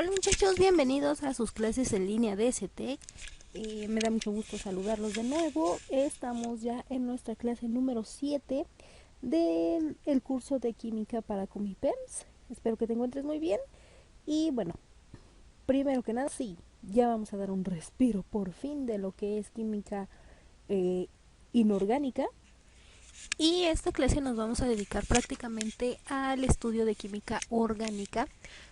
Hola muchachos, bienvenidos a sus clases en línea de STEC. Me da mucho gusto saludarlos de nuevo. Estamos ya en nuestra clase número 7 del curso de química para Comipems. Espero que te encuentres muy bien. Y bueno, primero que nada, sí, ya vamos a dar un respiro por fin de lo que es química inorgánica. Y esta clase nos vamos a dedicar prácticamente al estudio de química orgánica,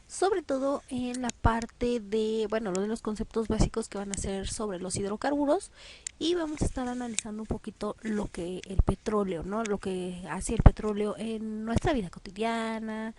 sobre todo en la parte de, bueno, lo de los conceptos básicos que van a ser sobre los hidrocarburos, y vamos a estar analizando un poquito lo que el petróleo, ¿no? Lo que hace el petróleo en nuestra vida cotidiana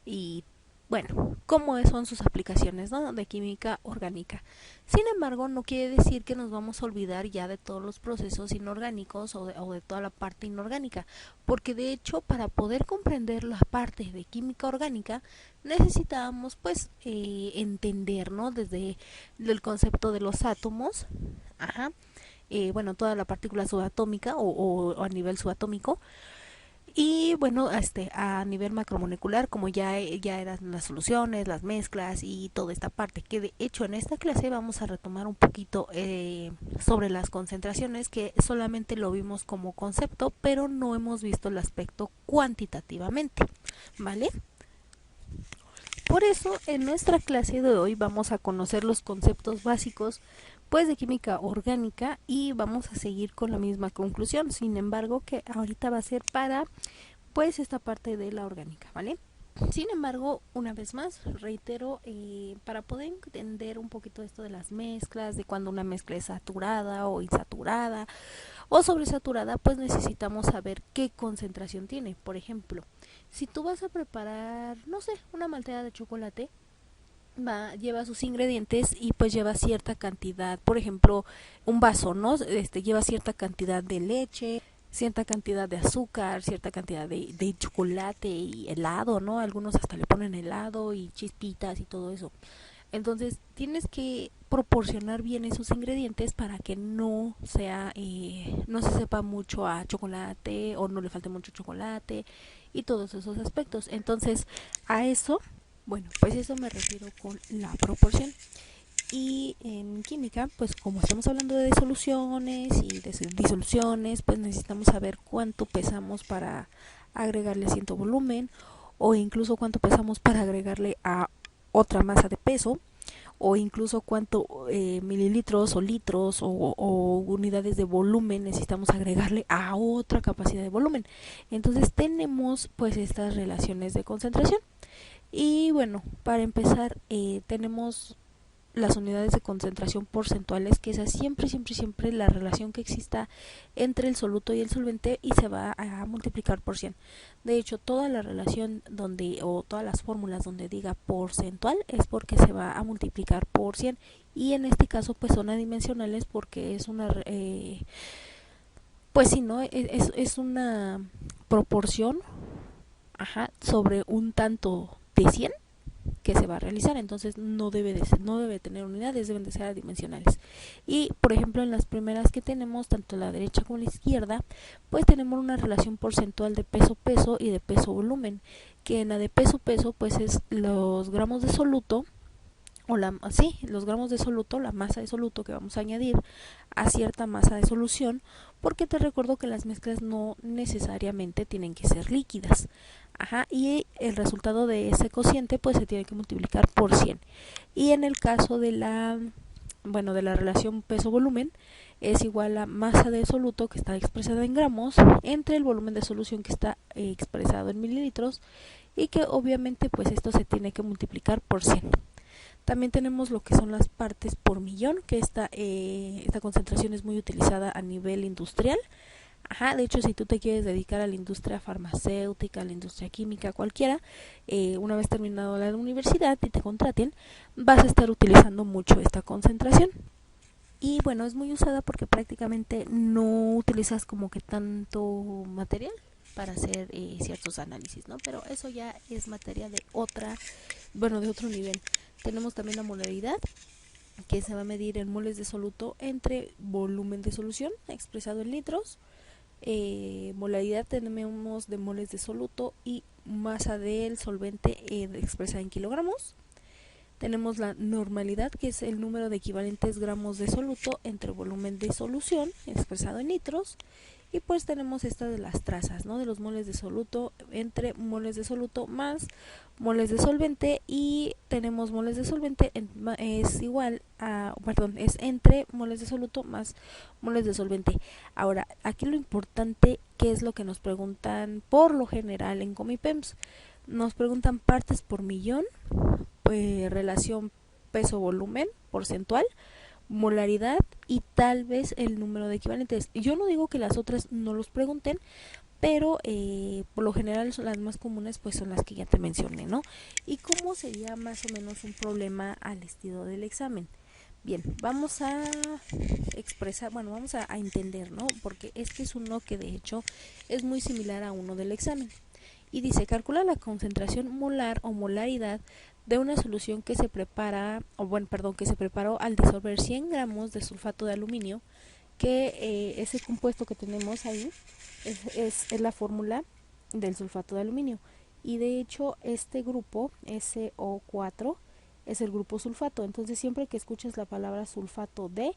y bueno, cómo son sus aplicaciones, ¿no? De química orgánica. Sin embargo, no quiere decir que nos vamos a olvidar ya de todos los procesos inorgánicos o de toda la parte inorgánica, porque de hecho para poder comprender la parte de química orgánica necesitábamos pues entender, ¿no? Desde el concepto de los átomos, ajá, bueno, toda la partícula subatómica o a nivel subatómico, y bueno, a nivel macromolecular, como ya eran las soluciones, las mezclas y toda esta parte, que de hecho en esta clase vamos a retomar un poquito sobre las concentraciones, que solamente lo vimos como concepto, pero no hemos visto el aspecto cuantitativamente, ¿vale? Por eso, en nuestra clase de hoy vamos a conocer los conceptos básicos pues de química orgánica y vamos a seguir con la misma conclusión. Sin embargo, que ahorita va a ser para pues esta parte de la orgánica, ¿vale? Sin embargo, una vez más, reitero, para poder entender un poquito esto de las mezclas, de cuando una mezcla es saturada o insaturada o sobresaturada, pues necesitamos saber qué concentración tiene. Por ejemplo, si tú vas a preparar, no sé, una malteada de chocolate, lleva sus ingredientes y pues lleva cierta cantidad, por ejemplo, un vaso, ¿no? Lleva cierta cantidad de leche, cierta cantidad de azúcar, cierta cantidad de chocolate y helado, ¿no? Algunos hasta le ponen helado y chispitas y todo eso. Entonces tienes que proporcionar bien esos ingredientes para que no sea, no se sepa mucho a chocolate o no le falte mucho chocolate y todos esos aspectos. Entonces a eso, bueno, pues eso me refiero con la proporción. Y en química, pues como estamos hablando de soluciones y de disoluciones, pues necesitamos saber cuánto pesamos para agregarle cierto volumen, o incluso cuánto pesamos para agregarle a otra masa de peso, o incluso cuánto mililitros o litros o unidades de volumen necesitamos agregarle a otra capacidad de volumen. Entonces tenemos pues estas relaciones de concentración. Y bueno, para empezar, tenemos las unidades de concentración porcentuales, que es siempre la relación que exista entre el soluto y el solvente, y se va a multiplicar por 100. De hecho, toda la relación donde, o todas las fórmulas donde diga porcentual, es porque se va a multiplicar por 100, y en este caso pues son adimensionales porque es una pues si no es una proporción, ajá, sobre un tanto de 100 que se va a realizar. Entonces no debe tener unidades, deben de ser adimensionales. Y por ejemplo, en las primeras que tenemos, tanto la derecha como la izquierda, pues tenemos una relación porcentual de peso-peso y de peso-volumen, que en la de peso-peso pues es los gramos de soluto, o los gramos de soluto, la masa de soluto que vamos a añadir a cierta masa de solución, porque te recuerdo que las mezclas no necesariamente tienen que ser líquidas. Ajá, y el resultado de ese cociente pues se tiene que multiplicar por 100. Y en el caso de de la relación peso-volumen, es igual a masa de soluto, que está expresada en gramos, entre el volumen de solución, que está expresado en mililitros, y que obviamente pues esto se tiene que multiplicar por 100. También tenemos lo que son las partes por millón, que esta concentración es muy utilizada a nivel industrial. Ajá, de hecho, si tú te quieres dedicar a la industria farmacéutica, a la industria química, cualquiera, una vez terminado la universidad y te contraten, vas a estar utilizando mucho esta concentración. Y bueno, es muy usada porque prácticamente no utilizas como que tanto material para hacer ciertos análisis, ¿no? Pero eso ya es materia de de otro nivel. Tenemos también la molaridad, que se va a medir en moles de soluto entre volumen de solución expresado en litros. Molaridad tenemos de moles de soluto y masa del solvente expresada en kilogramos. Tenemos la normalidad, que es el número de equivalentes gramos de soluto entre volumen de solución expresado en litros. Y pues tenemos esta de las trazas, ¿no? De los moles de soluto entre moles de soluto más moles de solvente, y tenemos moles de solvente es igual a, perdón, es entre moles de soluto más moles de solvente. Ahora, aquí lo importante, que es lo que nos preguntan por lo general en Comipems, nos preguntan partes por millón, relación peso-volumen porcentual, molaridad y tal vez el número de equivalentes. Yo no digo que las otras no los pregunten, pero por lo general son las más comunes, pues son las que ya te mencioné, ¿no? ¿Y cómo sería más o menos un problema al estilo del examen? Bien, vamos a expresar, bueno, vamos a entender, ¿no? Porque este es uno que de hecho es muy similar a uno del examen. Y dice, calcula la concentración molar o molaridad de una solución que se prepara, o bueno, perdón, que se preparó al disolver 100 gramos de sulfato de aluminio, que ese compuesto que tenemos ahí es la fórmula del sulfato de aluminio. Y de hecho este grupo, SO4, es el grupo sulfato. Entonces siempre que escuches la palabra sulfato de,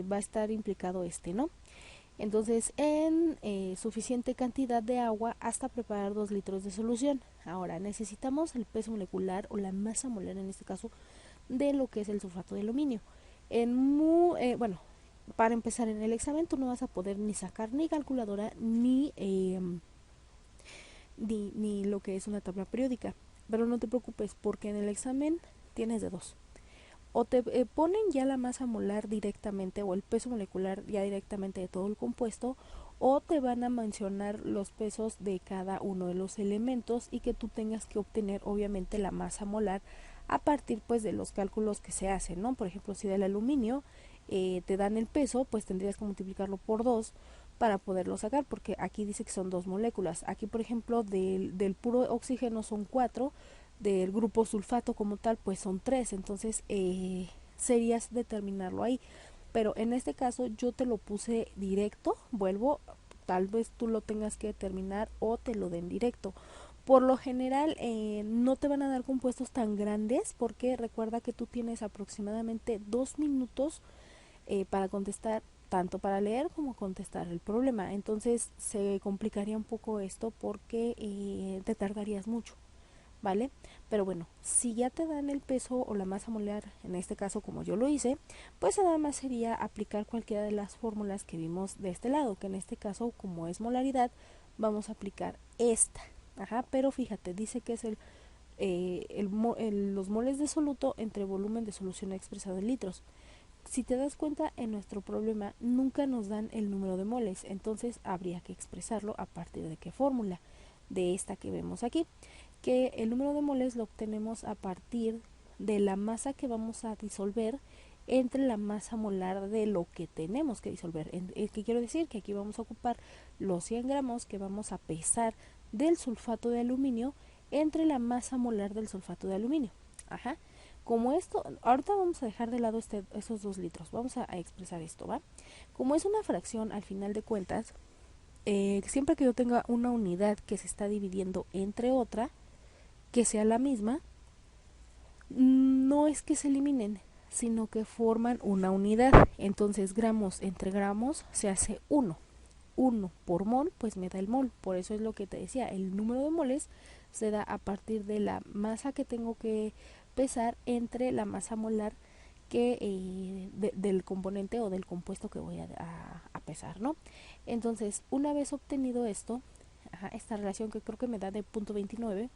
va a estar implicado este, ¿no? Entonces, en suficiente cantidad de agua hasta preparar 2 litros de solución. Ahora, necesitamos el peso molecular o la masa molar, en este caso, de lo que es el sulfato de aluminio. Bueno, para empezar, en el examen tú no vas a poder ni sacar ni calculadora ni lo que es una tabla periódica. Pero no te preocupes, porque en el examen tienes de dos. O te ponen ya la masa molar directamente o el peso molecular ya directamente de todo el compuesto, o te van a mencionar los pesos de cada uno de los elementos y que tú tengas que obtener obviamente la masa molar a partir pues de los cálculos que se hacen, ¿no? Por ejemplo, si del aluminio te dan el peso, pues tendrías que multiplicarlo por 2 para poderlo sacar, porque aquí dice que son 2 moléculas. Aquí, por ejemplo, del puro oxígeno son 4, del grupo sulfato como tal pues son 3, entonces serías determinarlo ahí. Pero en este caso yo te lo puse directo, vuelvo, tal vez tú lo tengas que determinar o te lo den directo. Por lo general no te van a dar compuestos tan grandes, porque recuerda que tú tienes aproximadamente 2 minutos para contestar, tanto para leer como contestar el problema. Entonces se complicaría un poco esto porque te tardarías mucho, ¿vale? Pero bueno, si ya te dan el peso o la masa molar, en este caso como yo lo hice, pues nada más sería aplicar cualquiera de las fórmulas que vimos de este lado, que en este caso, como es molaridad, vamos a aplicar esta. Ajá, pero fíjate, dice que es los moles de soluto entre volumen de solución expresado en litros. Si te das cuenta, en nuestro problema nunca nos dan el número de moles, entonces habría que expresarlo a partir de qué fórmula, de esta que vemos aquí, que el número de moles lo obtenemos a partir de la masa que vamos a disolver entre la masa molar de lo que tenemos que disolver. ¿Qué quiero decir? Que aquí vamos a ocupar los 100 gramos que vamos a pesar del sulfato de aluminio entre la masa molar del sulfato de aluminio. Ajá. Como esto, ahorita vamos a dejar de lado esos 2 litros, vamos a expresar esto, ¿va? Como es una fracción, al final de cuentas, siempre que yo tenga una unidad que se está dividiendo entre otra, que sea la misma, no es que se eliminen, sino que forman una unidad. Entonces gramos entre gramos se hace 1. 1 por mol pues me da el mol. Por eso es lo que te decía, el número de moles se da a partir de la masa que tengo que pesar entre la masa molar del componente o del compuesto que voy a pesar, ¿no? Entonces, una vez obtenido esto, esta relación que creo que me da de 0.29,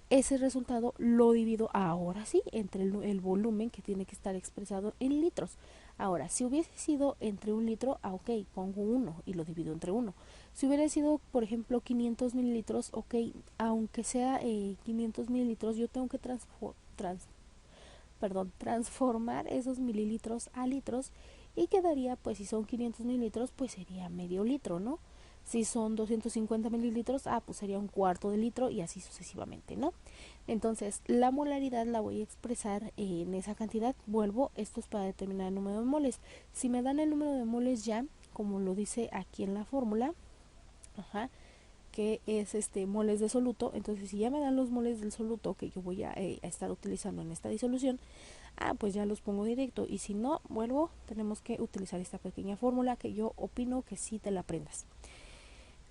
ese resultado lo divido ahora sí entre el volumen, que tiene que estar expresado en litros. Ahora, si hubiese sido entre 1 litro, ok, pongo 1 y lo divido entre 1. Si hubiera sido, por ejemplo, 500 mililitros, ok, aunque sea 500 mililitros, yo tengo que transformar esos mililitros a litros, y quedaría, pues si son 500 mililitros, pues sería medio litro, ¿no? Si son 250 mililitros, pues sería un cuarto de litro, y así sucesivamente, ¿no? Entonces, la molaridad la voy a expresar en esa cantidad. Vuelvo, esto es para determinar el número de moles. Si me dan el número de moles ya, como lo dice aquí en la fórmula, que es moles de soluto. Entonces si ya me dan los moles del soluto que yo voy a estar utilizando en esta disolución, pues ya los pongo directo, y si no, tenemos que utilizar esta pequeña fórmula que yo opino que sí te la aprendas.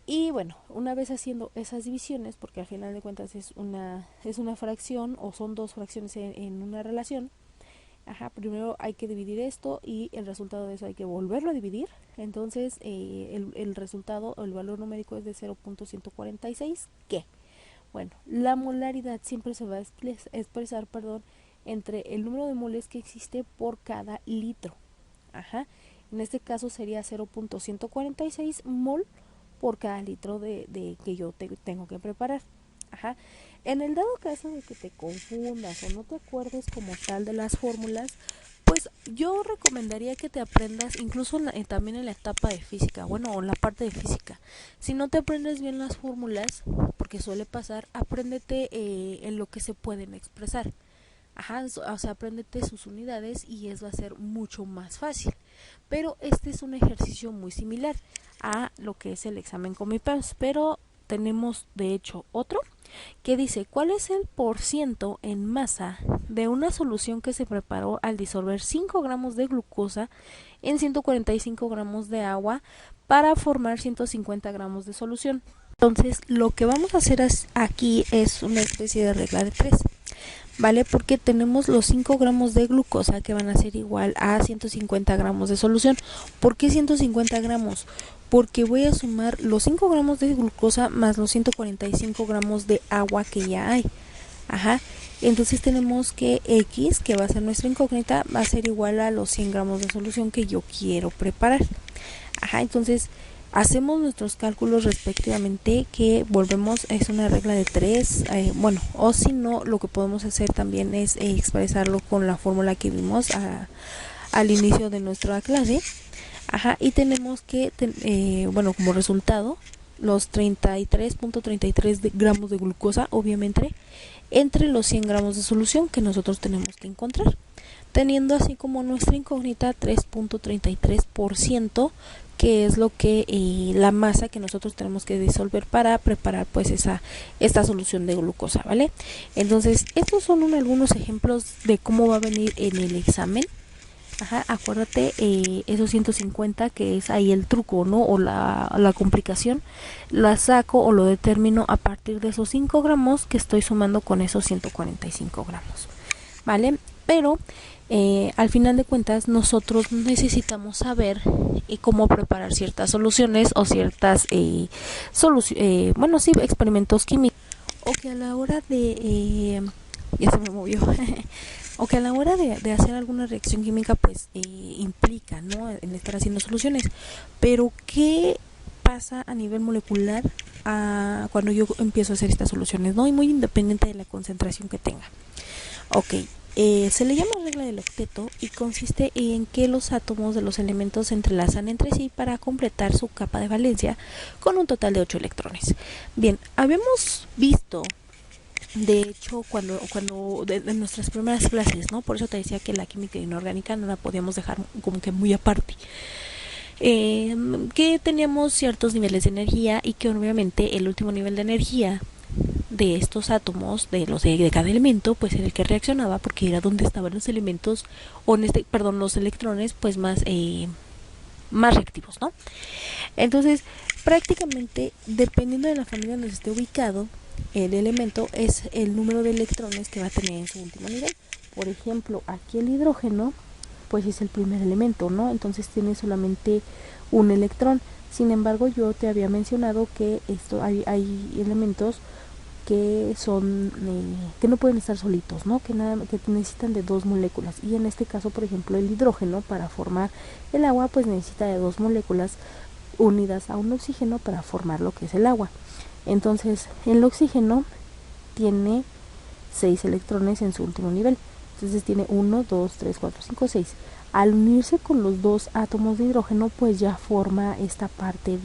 Y bueno, una vez haciendo esas divisiones, porque al final de cuentas es una fracción, o son dos fracciones en una relación, primero hay que dividir esto y el resultado de eso hay que volverlo a dividir. Entonces el resultado o el valor numérico es de 0.146, que bueno, la molaridad siempre se va a expresar, entre el número de moles que existe por cada litro. En este caso sería 0.146 mol por cada litro de que yo tengo que preparar. En el dado caso de que te confundas o no te acuerdes como tal de las fórmulas, pues yo recomendaría que te aprendas incluso también en la etapa de física, o en la parte de física. Si no te aprendes bien las fórmulas, porque suele pasar, apréndete en lo que se pueden expresar. O sea, apréndete sus unidades y eso va a ser mucho más fácil. Pero este es un ejercicio muy similar a lo que es el examen Comipams, pero tenemos de hecho otro que dice: ¿cuál es el porciento en masa de una solución que se preparó al disolver 5 gramos de glucosa en 145 gramos de agua para formar 150 gramos de solución? Entonces lo que vamos a hacer aquí es una especie de regla de 3, ¿vale? Porque tenemos los 5 gramos de glucosa que van a ser igual a 150 gramos de solución. ¿Por qué 150 gramos? Porque voy a sumar los 5 gramos de glucosa más los 145 gramos de agua que ya hay. Entonces tenemos que X, que va a ser nuestra incógnita, va a ser igual a los 100 gramos de solución que yo quiero preparar. Entonces hacemos nuestros cálculos respectivamente, que volvemos, es una regla de 3, o si no, lo que podemos hacer también es expresarlo con la fórmula que vimos al inicio de nuestra clase. Y tenemos que, como resultado, los 33.33 gramos de glucosa, obviamente, entre los 100 gramos de solución que nosotros tenemos que encontrar, teniendo así como nuestra incógnita 3.33%, que es lo que la masa que nosotros tenemos que disolver para preparar pues esta solución de glucosa, ¿vale? Entonces estos son algunos ejemplos de cómo va a venir en el examen. Acuérdate, esos 150, que es ahí el truco, ¿no? O la complicación, la saco o lo determino a partir de esos 5 gramos que estoy sumando con esos 145 gramos, ¿vale? Pero al final de cuentas nosotros necesitamos saber cómo preparar ciertas soluciones o ciertas experimentos químicos, o que a la hora de ya se me movió o que a la hora de hacer alguna reacción química pues implica, ¿no?, en estar haciendo soluciones. Pero ¿qué pasa a nivel molecular cuando yo empiezo a hacer estas soluciones, ¿no? Y muy independiente de la concentración que tenga. Se le llama regla del octeto y consiste en que los átomos de los elementos se entrelazan entre sí para completar su capa de valencia con un total de 8 electrones. Bien, habíamos visto, de hecho, cuando de nuestras primeras clases, ¿no? Por eso te decía que la química inorgánica no la podíamos dejar como que muy aparte. Que teníamos ciertos niveles de energía y que obviamente el último nivel de energía de estos átomos, de cada elemento, pues era el que reaccionaba, porque era donde estaban los elementos, los electrones, pues más reactivos, ¿no? Entonces, prácticamente, dependiendo de la familia donde esté ubicado el elemento, es el número de electrones que va a tener en su último nivel. Por ejemplo, aquí el hidrógeno, pues es el primer elemento, ¿no? Entonces tiene solamente un electrón. Sin embargo, yo te había mencionado que hay elementos que son que no pueden estar solitos, ¿no? Que necesitan de 2 moléculas, y en este caso, por ejemplo, el hidrógeno, para formar el agua, pues necesita de 2 moléculas unidas a un oxígeno para formar lo que es el agua. Entonces el oxígeno tiene 6 electrones en su último nivel, entonces tiene 1, 2, 3, 4, 5, 6. Al unirse con los 2 átomos de hidrógeno, pues ya forma esta parte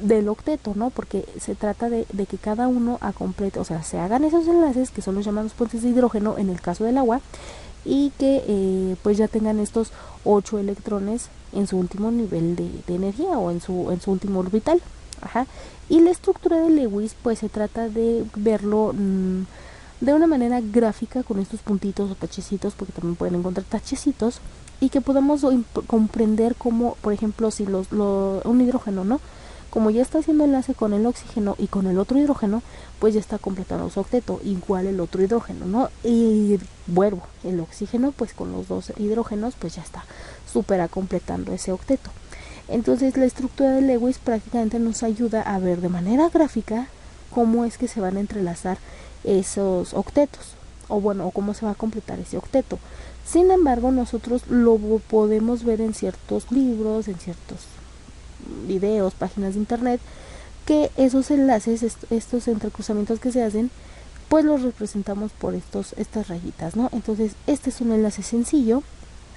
del octeto, ¿no? Porque se trata de que cada uno complete, o sea, se hagan esos enlaces que son los llamados puentes de hidrógeno en el caso del agua, y que pues ya tengan estos 8 electrones en su último nivel de energía, o en su último orbital. Ajá. Y la estructura de Lewis pues se trata de verlo de una manera gráfica con estos puntitos o tachecitos, porque también pueden encontrar tachecitos, y que podamos comprender cómo, por ejemplo, si un hidrógeno, ¿no? Como ya está haciendo enlace con el oxígeno y con el otro hidrógeno, pues ya está completando su octeto, igual el otro hidrógeno, ¿no? Y vuelvo, el oxígeno pues con los dos hidrógenos pues ya está supera completando ese octeto. Entonces la estructura de Lewis prácticamente nos ayuda a ver de manera gráfica cómo es que se van a entrelazar esos octetos, o bueno, o cómo se va a completar ese octeto. Sin embargo, nosotros lo podemos ver en ciertos libros, en ciertos videos, páginas de internet, que esos enlaces, estos entrecruzamientos que se hacen, pues los representamos por estas rayitas, ¿no? Entonces, este es un enlace sencillo,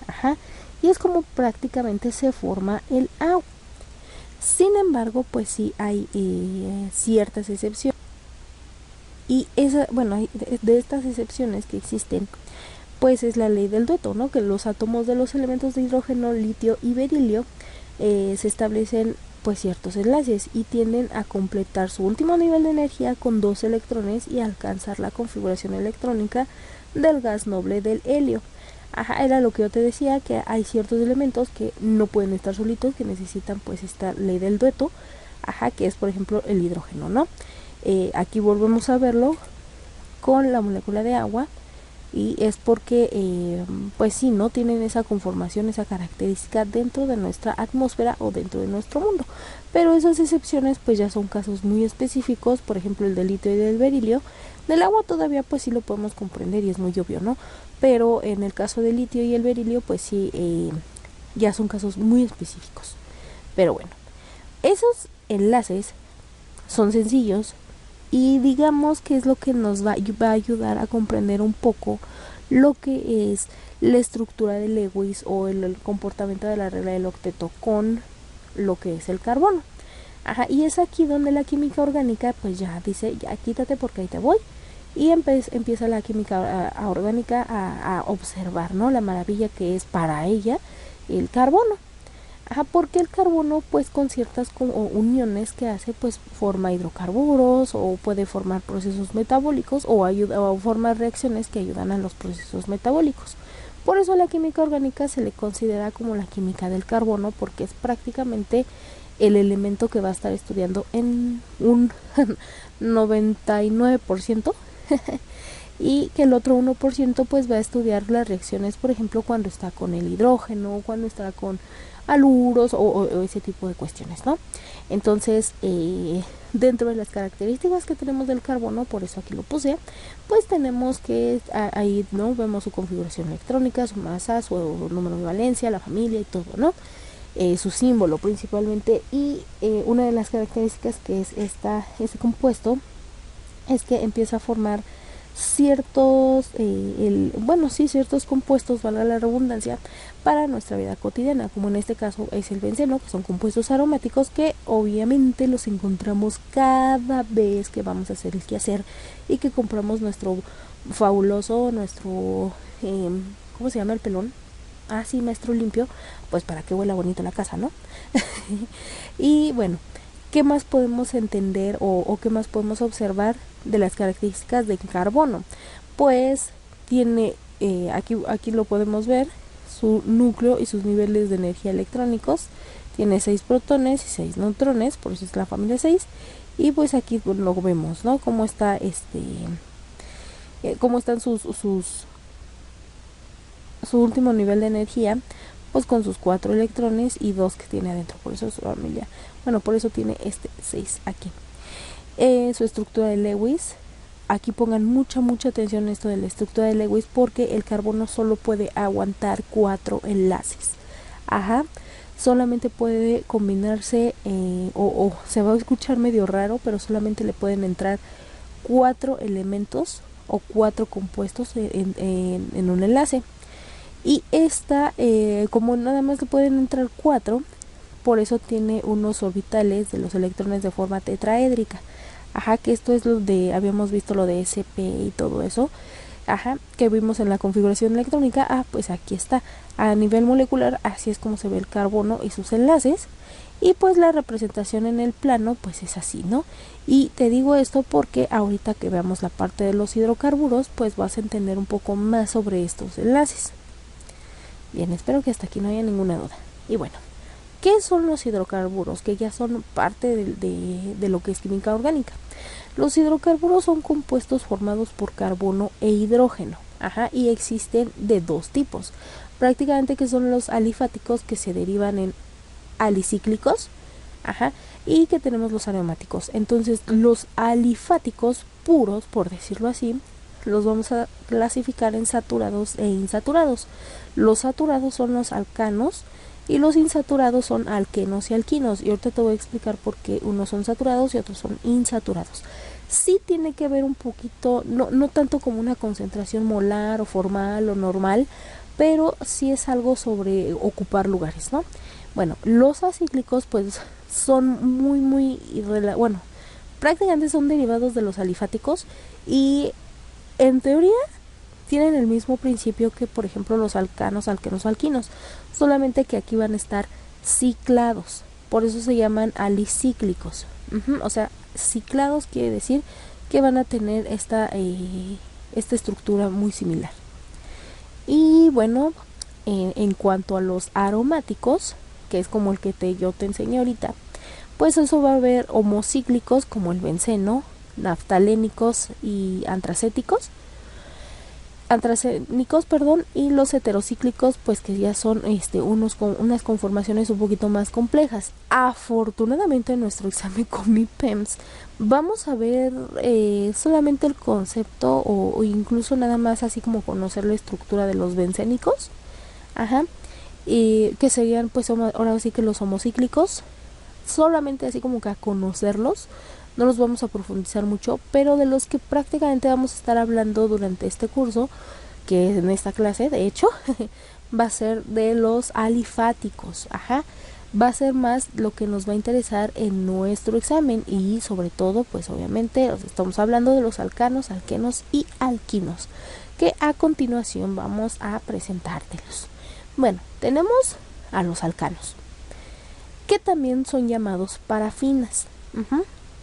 ajá, y es como prácticamente se forma el agua. Sin embargo, pues sí hay ciertas excepciones. Y de estas excepciones que existen, pues es la ley del dueto, ¿no? Que los átomos de los elementos de hidrógeno, litio y berilio se establecen pues ciertos enlaces y tienden a completar su último nivel de energía con 2 electrones y alcanzar la configuración electrónica del gas noble del helio. Ajá, era lo que yo te decía, que hay ciertos elementos que no pueden estar solitos, que necesitan pues esta ley del dueto, ajá, que es por ejemplo el hidrógeno, ¿no? Aquí volvemos a verlo con la molécula de agua, y es porque pues sí, no tienen esa conformación, esa característica dentro de nuestra atmósfera o dentro de nuestro mundo, pero esas excepciones pues ya son casos muy específicos, por ejemplo el del litio y del berilio. Del agua todavía pues sí lo podemos comprender y es muy obvio, ¿no? Pero en el caso del litio y el berilio pues sí, ya son casos muy específicos. Pero bueno, esos enlaces son sencillos, y digamos que es lo que nos va a ayudar a comprender un poco lo que es la estructura de Lewis o el comportamiento de la regla del octeto con lo que es el carbono. Ajá, y es aquí donde la química orgánica pues ya dice, ya quítate porque ahí te voy, y empieza la química orgánica a observar, ¿no? La maravilla que es para ella el carbono. Ajá, porque el carbono pues con ciertas uniones que hace pues forma hidrocarburos o puede formar procesos metabólicos o formar reacciones que ayudan a los procesos metabólicos. Por eso la química orgánica se le considera como la química del carbono, porque es prácticamente el elemento que va a estar estudiando en un 99% y que el otro 1% pues va a estudiar las reacciones, por ejemplo, cuando está con el hidrógeno, cuando está con aluros o ese tipo de cuestiones, ¿no? Entonces, dentro de las características que tenemos del carbono, por eso aquí lo puse, pues tenemos que ahí, ¿no? Vemos su configuración electrónica, su masa, su número de valencia, la familia y todo, ¿no? Su símbolo principalmente, y una de las características que es este compuesto es que empieza a formar ciertos ciertos compuestos, valga la redundancia, para nuestra vida cotidiana, como en este caso es el benceno, que son compuestos aromáticos que obviamente los encontramos cada vez que vamos a hacer el quehacer y que compramos nuestro ¿cómo se llama el pelón? Ah, sí, maestro limpio, pues para que huela bonito la casa, ¿no? Y bueno, ¿qué más podemos entender o qué más podemos observar de las características del carbono? Pues tiene, aquí lo podemos ver, su núcleo y sus niveles de energía electrónicos. Tiene 6 protones y 6 neutrones, por eso es la familia 6. Y pues aquí lo vemos, ¿no? Cómo está cómo están su último nivel de energía, pues con sus 4 electrones y 2 que tiene adentro, por eso es su familia. Bueno, por eso tiene 6 aquí. Su estructura de Lewis, aquí pongan mucha atención en esto de la estructura de Lewis, porque el carbono solo puede aguantar 4 enlaces. Ajá, solamente puede combinarse o se va a escuchar medio raro, pero solamente le pueden entrar 4 elementos o 4 compuestos en un enlace. Y como nada más le pueden entrar 4, por eso tiene unos orbitales de los electrones de forma tetraédrica. Ajá, que esto es habíamos visto lo de SP y todo eso. Ajá, que vimos en la configuración electrónica. Pues aquí está. A nivel molecular, así es como se ve el carbono y sus enlaces. y pues la representación en el plano pues es así, ¿no? Y te digo esto porque ahorita que veamos la parte de los hidrocarburos pues vas a entender un poco más sobre estos enlaces. Bien, espero que hasta aquí no haya ninguna duda. Y bueno, ¿qué son los hidrocarburos? Que ya son parte de lo que es química orgánica. Los hidrocarburos son compuestos formados por carbono e hidrógeno. Y existen de dos tipos. Prácticamente que son los alifáticos, que se derivan en alicíclicos. Y que tenemos los aromáticos. Entonces, los alifáticos puros, por decirlo así, los vamos a clasificar en saturados e insaturados. Los saturados son los alcanos y los insaturados son alquenos y alquinos. Y ahorita te voy a explicar por qué unos son saturados y otros son insaturados. Sí tiene que ver un poquito, no tanto como una concentración molar o formal o normal, pero sí es algo sobre ocupar lugares, ¿no? Bueno, los acíclicos pues son bueno, prácticamente son derivados de los alifáticos y en teoría tienen el mismo principio que, por ejemplo, los alcanos, alquenos o alquinos, solamente que aquí van a estar ciclados, por eso se llaman alicíclicos. O sea, ciclados quiere decir que van a tener esta estructura muy similar. Y bueno, en cuanto a los aromáticos, que es como el que yo te enseñé ahorita, pues eso va a haber homocíclicos como el benceno, naftalénicos y antracénicos, y los heterocíclicos pues que ya son unas conformaciones un poquito más complejas. Afortunadamente en nuestro examen con mi PEMS vamos a ver solamente el concepto o incluso nada más así como conocer la estructura de los bencénicos, y que serían pues ahora sí que los homocíclicos, solamente así como que a conocerlos. No los vamos a profundizar mucho, pero de los que prácticamente vamos a estar hablando durante este curso, que en esta clase de hecho va a ser de los alifáticos. Va a ser más lo que nos va a interesar en nuestro examen y sobre todo pues obviamente estamos hablando de los alcanos, alquenos y alquinos, que a continuación vamos a presentártelos. Bueno, tenemos a los alcanos, que también son llamados parafinas.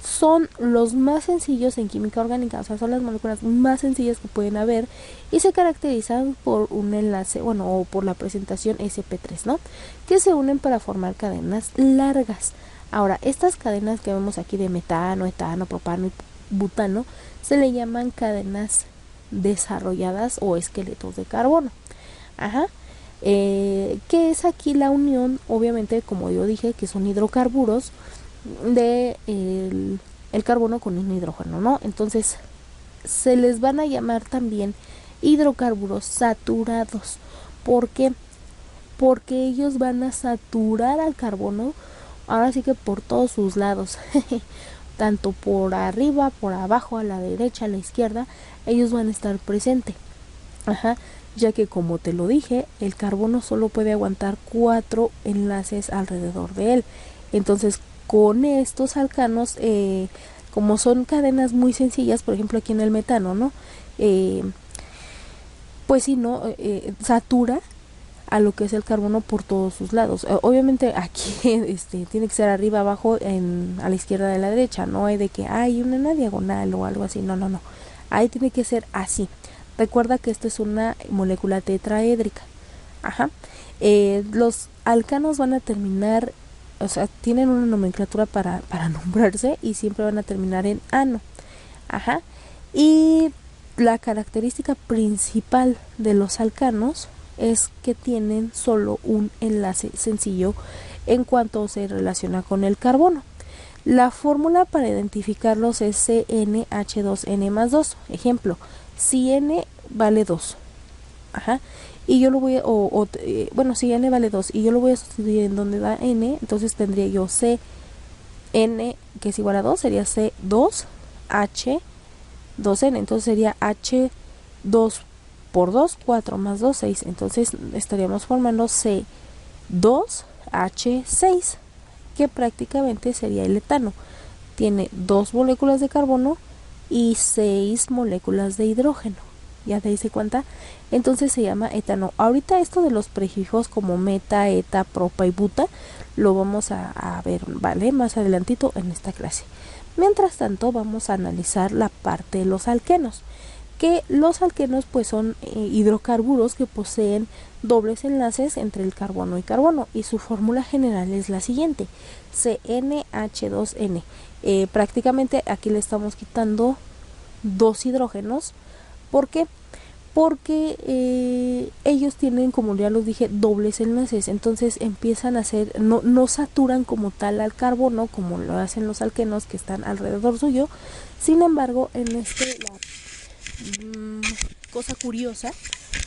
Son los más sencillos en química orgánica, o sea, son las moléculas más sencillas que pueden haber y se caracterizan por un enlace, o por la presentación sp3, ¿no? Que se unen para formar cadenas largas. Ahora, estas cadenas que vemos aquí de metano, etano, propano y butano se le llaman cadenas desarrolladas o esqueletos de carbono. Que es aquí la unión, obviamente, como yo dije, que son hidrocarburos de el carbono con un hidrógeno, ¿no? Entonces se les van a llamar también hidrocarburos saturados. ¿Por qué? Porque ellos van a saturar al carbono, ahora sí que por todos sus lados, tanto por arriba, por abajo, a la derecha, a la izquierda, ellos van a estar presentes. Ya que como te lo dije, el carbono solo puede aguantar 4 enlaces alrededor de él. Entonces, con estos alcanos, como son cadenas muy sencillas, por ejemplo aquí en el metano, ¿no? Pues sí, ¿no? Satura a lo que es el carbono por todos sus lados. Obviamente aquí tiene que ser arriba, abajo, a la izquierda, a la derecha. No hay de que hay una diagonal o algo así. No. Ahí tiene que ser así. Recuerda que esto es una molécula tetraédrica. Los alcanos van a terminar, o sea, tienen una nomenclatura para nombrarse y siempre van a terminar en ano. Y la característica principal de los alcanos es que tienen solo un enlace sencillo en cuanto se relaciona con el carbono. La fórmula para identificarlos es CnH2n más 2. Ejemplo, si N vale 2, y yo lo voy a, si N vale 2 y yo lo voy a sustituir en donde da N, entonces tendría yo Cn, que es igual a 2, sería C2H2N, entonces sería H2 por 2, 4 más 2, 6, entonces estaríamos formando C2H6, que prácticamente sería el etano. Tiene 2 moléculas de carbono y 6 moléculas de hidrógeno. ya te hice cuenta, entonces se llama etano. Ahorita esto de los prefijos como meta, eta, propa y buta lo vamos a ver, ¿vale? Más adelantito en esta clase. Mientras tanto vamos a analizar la parte de los alquenos, que los alquenos pues son hidrocarburos que poseen dobles enlaces entre el carbono y carbono, y su fórmula general es la siguiente: CnH2n. Prácticamente aquí le estamos quitando dos hidrógenos. ¿Por qué? Porque ellos tienen, como ya los dije, dobles enlaces, entonces empiezan a hacer, no saturan como tal al carbono como lo hacen los alquenos que están alrededor suyo. Sin embargo, en la cosa curiosa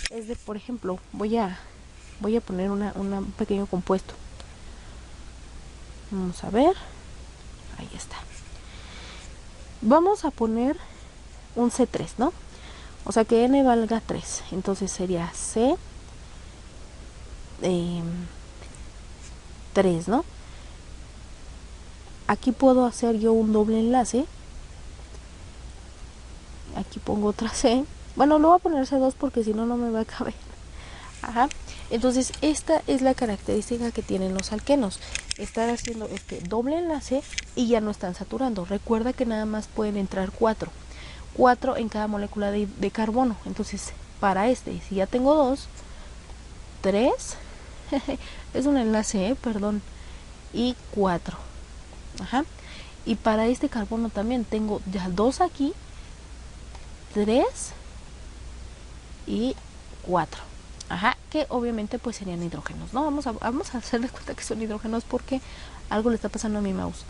es de, por ejemplo, voy a poner un pequeño compuesto. Vamos a ver, ahí está. Vamos a poner un C3, ¿no? O sea que N valga 3, entonces sería C 3, ¿no? Aquí puedo hacer yo un doble enlace. Aquí pongo otra C. Bueno, lo voy a poner C2 porque si no, no me va a caber. Ajá. Entonces, esta es la característica que tienen los alquenos. Están haciendo este doble enlace y ya no están saturando. Recuerda que nada más pueden entrar 4 en cada molécula de carbono. Entonces, para si ya tengo 2, 3, es un enlace, perdón, y 4. Ajá. Y para este carbono también tengo ya 2 aquí, 3 y 4. Ajá, que obviamente pues serían hidrógenos, ¿no? Vamos a hacerle cuenta que son hidrógenos porque algo le está pasando a mi mouse.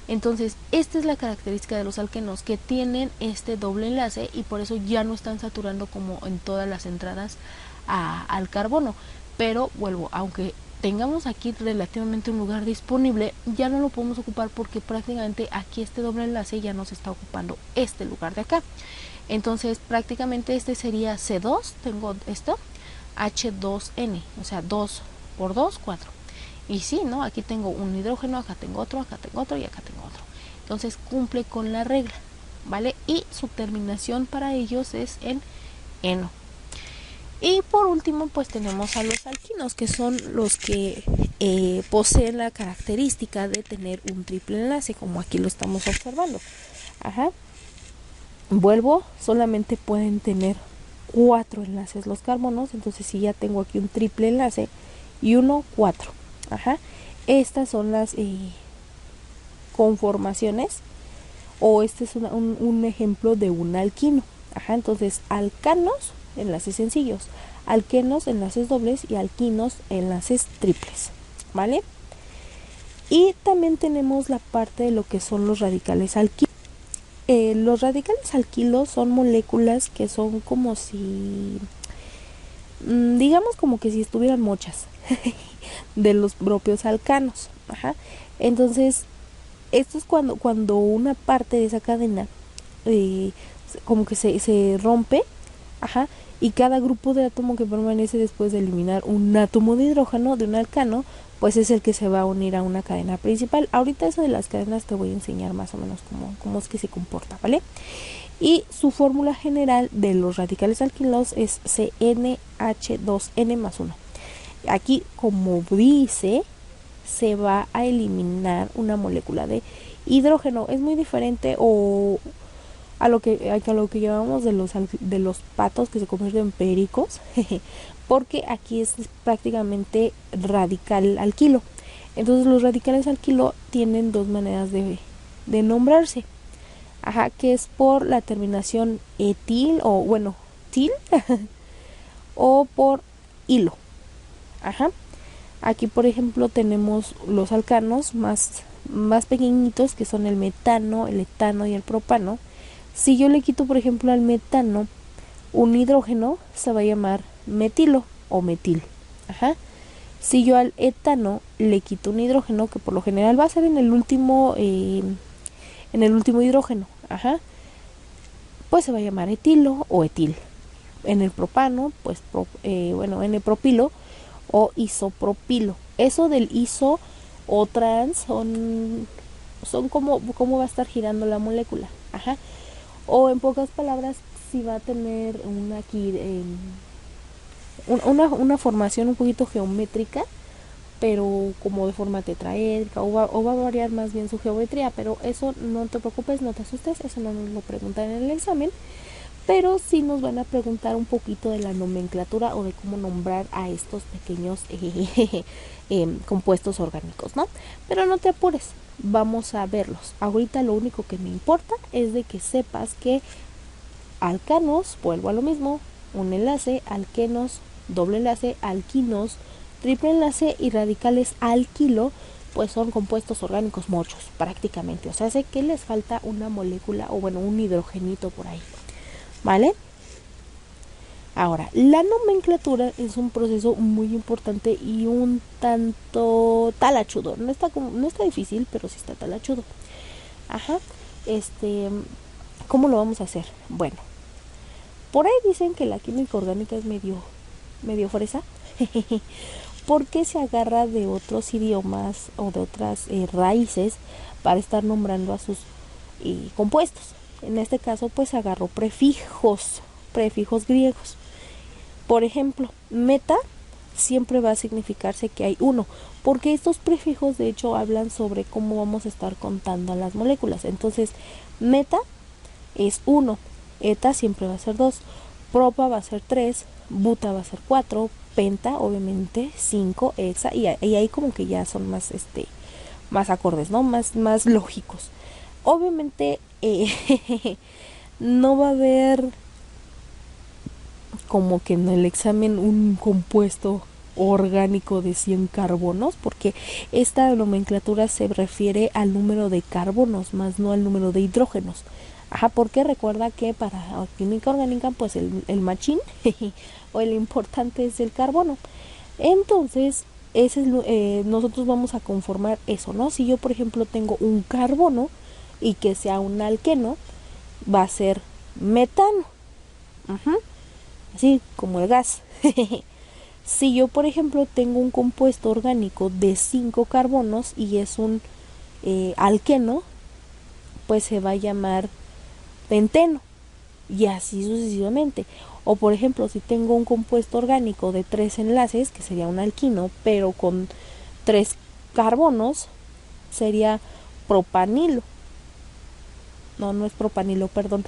Entonces, esta es la característica de los alquenos, que tienen este doble enlace y por eso ya no están saturando como en todas las entradas al carbono. Pero vuelvo, aunque tengamos aquí relativamente un lugar disponible, ya no lo podemos ocupar porque prácticamente aquí este doble enlace ya nos está ocupando este lugar de acá. Entonces, prácticamente este sería C2, tengo esto, H2N, o sea, 2 por 2, 4. Y sí, ¿no? Aquí tengo un hidrógeno, acá tengo otro y acá tengo otro. Entonces cumple con la regla, ¿vale? Y su terminación para ellos es en eno. Y por último, pues tenemos a los alquinos, que son los que poseen la característica de tener un triple enlace, como aquí lo estamos observando. Ajá. Vuelvo, solamente pueden tener 4 enlaces los carbonos, entonces si ya tengo aquí un triple enlace y 4. Ajá. Estas son las conformaciones, o este es un ejemplo de un alquino. Ajá. Entonces, alcanos, enlaces sencillos, alquenos, enlaces dobles, y alquinos, enlaces triples, ¿vale? Y también tenemos la parte de lo que son los radicales alquilos. Los radicales alquilos son moléculas que son como si, digamos como que si estuvieran mochas de los propios alcanos. Ajá. Entonces, esto es cuando una parte de esa cadena como que se rompe. Ajá. Y cada grupo de átomo que permanece después de eliminar un átomo de hidrógeno de un alcano, pues es el que se va a unir a una cadena principal. Ahorita eso de las cadenas te voy a enseñar más o menos cómo es que se comporta, ¿vale? Y su fórmula general de los radicales alquilos es CnH2n más 1. Aquí, como dice, se va a eliminar una molécula de hidrógeno. Es muy diferente a lo que llamamos de los patos que se convierten en pericos, porque aquí es prácticamente radical alquilo. Entonces los radicales alquilo tienen dos maneras de nombrarse. Ajá, que es por la terminación etil, o bueno, til, o por hilo. Ajá. Aquí, por ejemplo, tenemos los alcanos más pequeñitos, que son el metano, el etano y el propano. Si yo le quito, por ejemplo, al metano un hidrógeno, se va a llamar metilo o metil. Ajá. Si yo al etano le quito un hidrógeno, que por lo general va a ser en el último hidrógeno, ajá, pues se va a llamar etilo o etil. En el propano, pues N-propilo o isopropilo. Eso del iso o trans son cómo va a estar girando la molécula. Ajá. O en pocas palabras, si va a tener una formación un poquito geométrica, pero como de forma tetraédrica, o va a variar más bien su geometría, pero eso no te preocupes, no te asustes, eso no nos lo preguntan en el examen, pero sí nos van a preguntar un poquito de la nomenclatura o de cómo nombrar a estos pequeños compuestos orgánicos, ¿no? Pero no te apures, vamos a verlos. Ahorita lo único que me importa es de que sepas que alcanos, vuelvo a lo mismo, un enlace, alquenos, doble enlace, alquinos, triple enlace y radicales alquilo, pues son compuestos orgánicos mochos prácticamente, o sea, sé que les falta una molécula o bueno, un hidrogenito por ahí, ¿vale? Ahora, la nomenclatura es un proceso muy importante y un tanto talachudo, no está difícil, pero sí está talachudo. Ajá, ¿cómo lo vamos a hacer? Bueno, por ahí dicen que la química orgánica es medio fresa, porque se agarra de otros idiomas o de otras raíces para estar nombrando a sus compuestos. En este caso, pues agarró prefijos griegos. Por ejemplo, meta siempre va a significarse que hay uno, porque estos prefijos de hecho hablan sobre cómo vamos a estar contando a las moléculas. Entonces, meta es 1, eta siempre va a ser 2, propa va a ser 3, buta va a ser 4, penta obviamente 5, hexa, y ahí como que ya son más acordes, ¿no? Más lógicos. Obviamente no va a haber como que en el examen un compuesto orgánico de 100 carbonos, porque esta nomenclatura se refiere al número de carbonos, más no al número de hidrógenos. Ajá, porque recuerda que para química orgánica, pues el machín o el importante es el carbono. Entonces, nosotros vamos a conformar eso, ¿no? Si yo, por ejemplo, tengo un carbono y que sea un alqueno, va a ser metano. Ajá. Así como el gas. Si yo, por ejemplo, tengo un compuesto orgánico de 5 carbonos y es un alqueno, pues se va a llamar penteno y así sucesivamente. O por ejemplo, si tengo un compuesto orgánico de 3 enlaces, que sería un alquino, pero con 3 carbonos, sería propanilo. No es propanilo, perdón.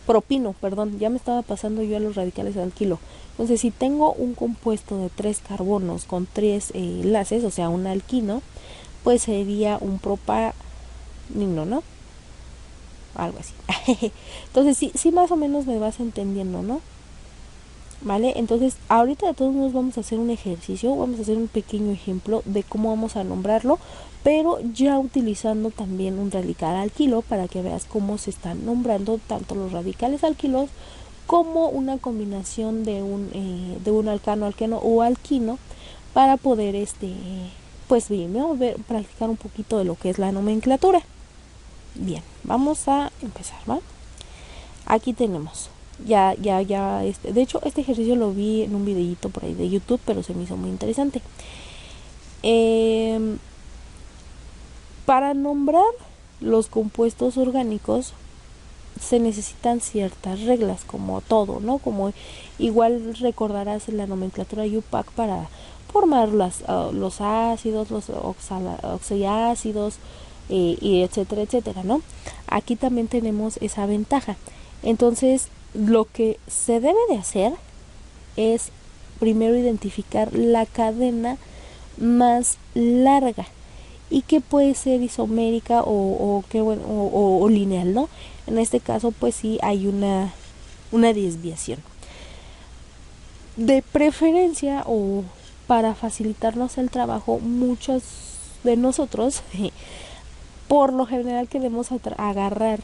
Propino, perdón, ya me estaba pasando yo a los radicales de alquilo. Entonces, si tengo un compuesto de 3 carbonos con 3 enlaces, o sea, un alquino, pues sería un propanino, ¿no? Algo así. Entonces, sí más o menos me vas entendiendo, ¿no? ¿Vale? Entonces, ahorita de todos modos vamos a hacer un ejercicio, vamos a hacer un pequeño ejemplo de cómo vamos a nombrarlo, pero ya utilizando también un radical alquilo para que veas cómo se están nombrando tanto los radicales alquilos como una combinación de un alcano, alqueno o alquino para poder pues bien, ¿no? Practicar un poquito de lo que es la nomenclatura. Bien, vamos a empezar, ¿va? Aquí tenemos de hecho este ejercicio lo vi en un videito por ahí de YouTube, pero se me hizo muy interesante. Para nombrar los compuestos orgánicos se necesitan ciertas reglas, como todo, ¿no? Como igual recordarás en la nomenclatura UPAC para formar los ácidos, los oxiácidos, y etcétera, etcétera, ¿no? Aquí también tenemos esa ventaja. Entonces, lo que se debe de hacer es primero identificar la cadena más larga y que puede ser isomérica o lineal, ¿no? En este caso, pues sí hay una desviación. De preferencia o para facilitarnos el trabajo, muchos de nosotros por lo general queremos agarrar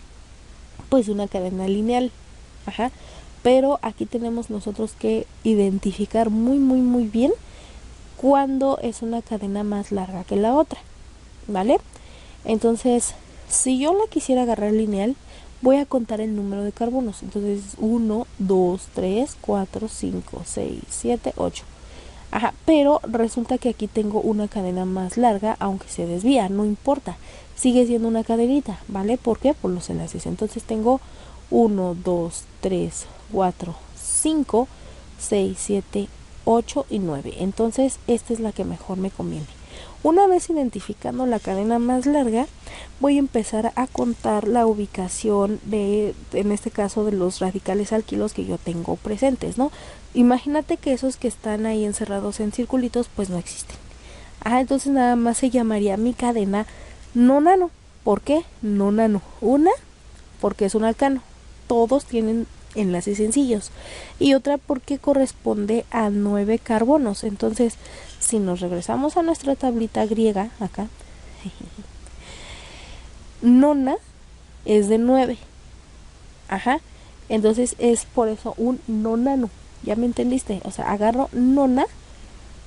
pues una cadena lineal. Ajá. Pero aquí tenemos nosotros que identificar muy bien cuando es una cadena más larga que la otra, ¿vale? Entonces, si yo la quisiera agarrar lineal, voy a contar el número de carbonos. Entonces, 1, 2, 3, 4, 5, 6, 7, 8. Ajá, pero resulta que aquí tengo una cadena más larga, aunque se desvía, no importa. Sigue siendo una cadenita, ¿vale? ¿Por qué? Por los enlaces. Entonces tengo 1, 2, 3, 4, 5, 6, 7, 8 y 9. Entonces esta es la que mejor me conviene. Una vez identificando la cadena más larga, voy a empezar a contar la ubicación de, en este caso, de los radicales alquilos que yo tengo presentes, ¿no? Imagínate que esos que están ahí encerrados en circulitos, pues no existen. Entonces nada más se llamaría mi cadena no nano. ¿Por qué? No nano. Una, porque es un alcano. Todos tienen enlaces sencillos. Y otra porque corresponde a 9 carbonos. Entonces, si nos regresamos a nuestra tablita griega, acá, nona es de 9. Entonces es por eso un nonano. ¿Ya me entendiste? O sea, agarro nona